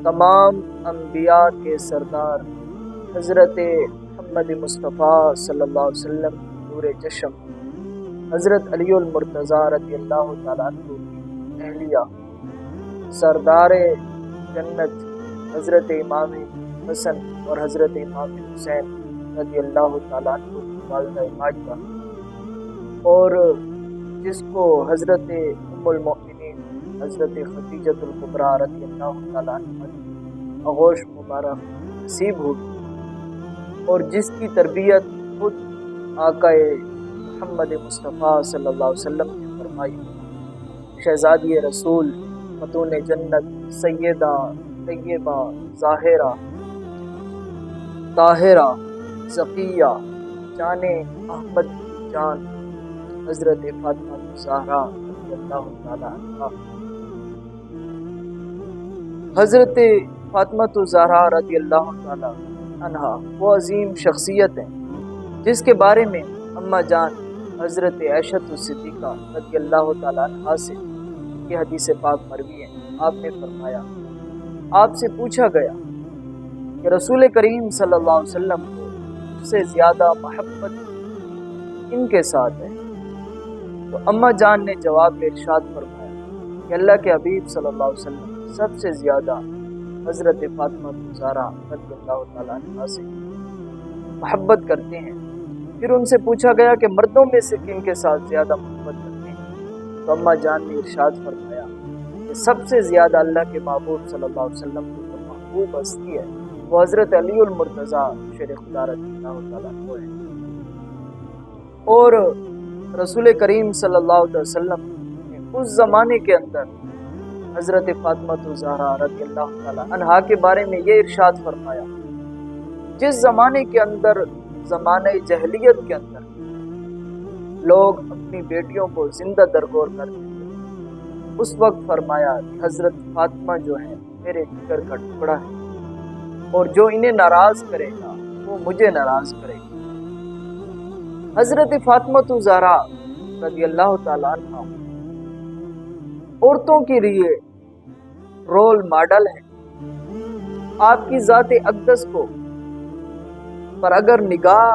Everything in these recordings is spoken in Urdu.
تمام انبیاء کے سردار حضرت محمد مصطفیٰ صلی اللہ علیہ وسلم نور چشم حضرت علی المرتضیٰ رضی اللہ تعالیٰ عنہ کی اہلیہ سردار جنت حضرت امام حسن اور حضرت امام حسین رضی اللہ تعالیٰ عنہ کی والدہ ماجدہ، اور جس کو حضرت ام المؤمنین حضرت خدیجۃ الکبریٰ رضی اللہ تعالیٰ عنہ کی آغوش مبارک نصیب ہوئی، اور جس کی تربیت خود آقا محمد مصطفیٰ صلی اللہ علیہ وسلم نے فرمائی، شہزادی رسول خاتون جنت سیدہ طیبہ ظاہرہ طاہرہ زکیہ جان احمد کی جان حضرت فاطمہ الزہرا رضی اللہ تعالی عنہا۔ حضرت فاطمہ الزہرا رضی اللہ تعالی عنہا وہ عظیم شخصیت ہیں جس کے بارے میں اماں جان حضرت عائشہ الصدیقہ رضی اللہ تعالی عنہا سے یہ حدیث پاک مروی ہے۔ آپ نے فرمایا، آپ سے پوچھا گیا کہ رسول کریم صلی اللہ علیہ وسلم کو سب سے زیادہ محبت کن کے ساتھ ہے؟ تو اماں جان نے جواب میں ارشاد فرمایا کہ اللہ کے حبیب صلی اللہ علیہ وسلم سب سے زیادہ حضرت فاطمہ الزہرا رضی اللہ تعالیٰ عنہا سے محبت کرتے ہیں۔ پھر ان سے پوچھا گیا کہ مردوں میں سے کن کے ساتھ زیادہ محبت کرتے ہیں؟ تو اماں جان نے ارشاد فرمایا کہ سب سے زیادہ اللہ کے محبوب صلی اللہ علیہ وسلم کو جو محبوب ہستی ہے وہ حضرت علی المرتضیٰ شیر خدا رضی اللہ تعالیٰ عنہ ہے، اور رسول کریم صلی اللہ علیہ وسلم نے اس زمانے کے اندر حضرت فاطمہ الزہرا رضی اللہ تعالیٰ عنہا کے بارے میں یہ ارشاد فرمایا، جس زمانے کے اندر زمانہ جہلیت کے اندر لوگ اپنی بیٹیوں کو زندہ درگور کرتے تھے، اس وقت فرمایا کہ حضرت فاطمہ جو ہے میرے جگر کا ٹکڑا ہے، اور جو انہیں ناراض کرے گا وہ مجھے ناراض کرے گا۔ حضرت فاطمہ الزہرا رضی اللہ تعالیٰ عنہ عورتوں کے لیے رول ماڈل ہے۔ آپ کی ذات اقدس کو پر اگر نگاہ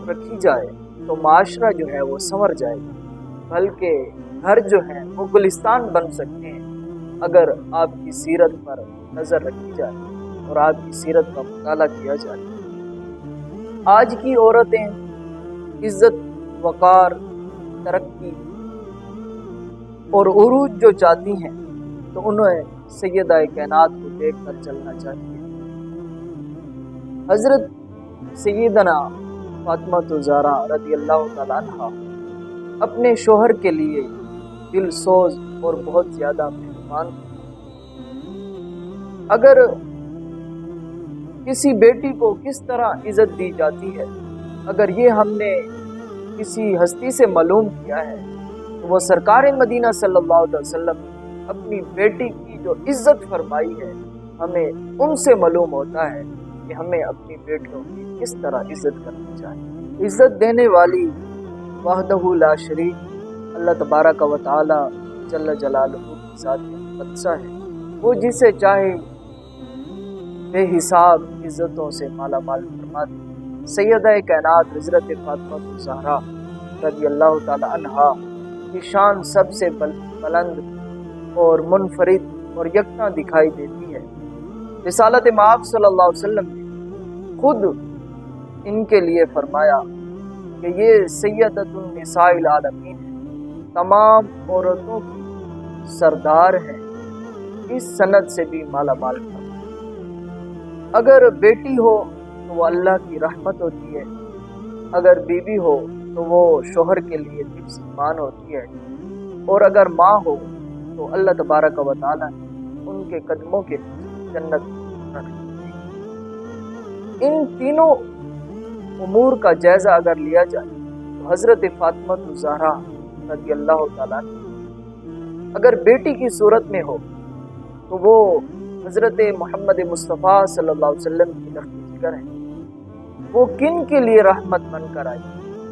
رکھی جائے تو معاشرہ جو ہے وہ سنور جائے گا، بلکہ گھر جو ہے وہ گلستان بن سکتے ہیں اگر آپ کی سیرت پر نظر رکھی جائے اور آپ کی سیرت کا مطالعہ کیا جائے۔ آج کی عورتیں عزت، وقار، ترقی اور عروج جو چاہتی ہیں تو انہیں سیدہ کائنات کو دیکھ کر چلنا چاہیے۔ حضرت سیدنا فاطمہ الزہرا رضی اللہ تعالیٰ عنہا اپنے شوہر کے لیے دل سوز اور بہت زیادہ مہربان تھی۔ اگر کسی بیٹی کو کس طرح عزت دی جاتی ہے، اگر یہ ہم نے کسی ہستی سے معلوم کیا ہے تو وہ سرکار مدینہ صلی اللہ علیہ وسلم اپنی بیٹی کی جو عزت فرمائی ہے ہمیں ان سے معلوم ہوتا ہے کہ ہمیں اپنی بیٹیوں کی کس طرح عزت کرنی چاہیے۔ عزت دینے والی وحدہ لا شریک اللہ تبارک و تعالی جل جلالہ کی ذات مقدسہ ہے، وہ جسے چاہے بے حساب عزتوں سے مالا مال فرما دے۔ سیدہ کائنات حضرت فاطمہ الزہرا رضی اللہ تعالی عنہا کی شان سب سے بلند اور منفرد اور یکساں دکھائی دیتی ہے۔ رسالت مآب صلی اللہ علیہ وسلم نے خود ان کے لیے فرمایا کہ یہ سیدۃ النساء العالمین ہے، تمام عورتوں کی سردار ہیں، اس سند سے بھی مالا مال فرمایا۔ اگر بیٹی ہو تو وہ اللہ کی رحمت ہوتی ہے، اگر بیوی ہو تو وہ شوہر کے لیے حفظ ایمان ہوتی ہے، اور اگر ماں ہو تو اللہ تبارک و تعالی ان کے قدموں کے جنت رکھتی ہے۔ ان تینوں امور کا جائزہ اگر لیا جائے تو حضرت فاطمہ الزہرا رضی اللہ تعالیٰ اگر بیٹی کی صورت میں ہو تو وہ حضرت محمد مصطفیٰ صلی اللہ علیہ وسلم کی لختی جگر ہے۔ وہ کن کے لیے رحمت بن کر آئی؟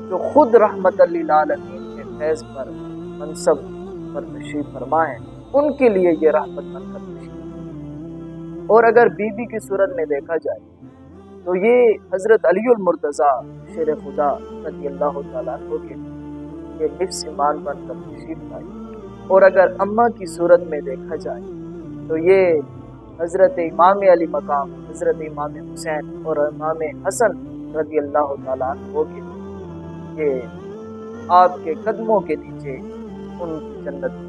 جو خود رحمت للعالمین کے فیض پر منصب پر تشریف فرما ہے، ان کے لیے یہ رحمت بن کر تشریف۔ اور اگر بیوی کی صورت میں دیکھا جائے تو یہ حضرت علی المرتضیٰ شیر خدا رضی اللہ تعالیٰ عنہ کے یہ حفظ ایمان بن کر تشریف لائی. اور اگر اماں کی صورت میں دیکھا جائے تو یہ حضرت امام علی مقام حضرت امام حسین اور امام حسن رضی اللہ تعالیٰ عنہ کے یہ آپ کے قدموں کے نیچے ان کی جنت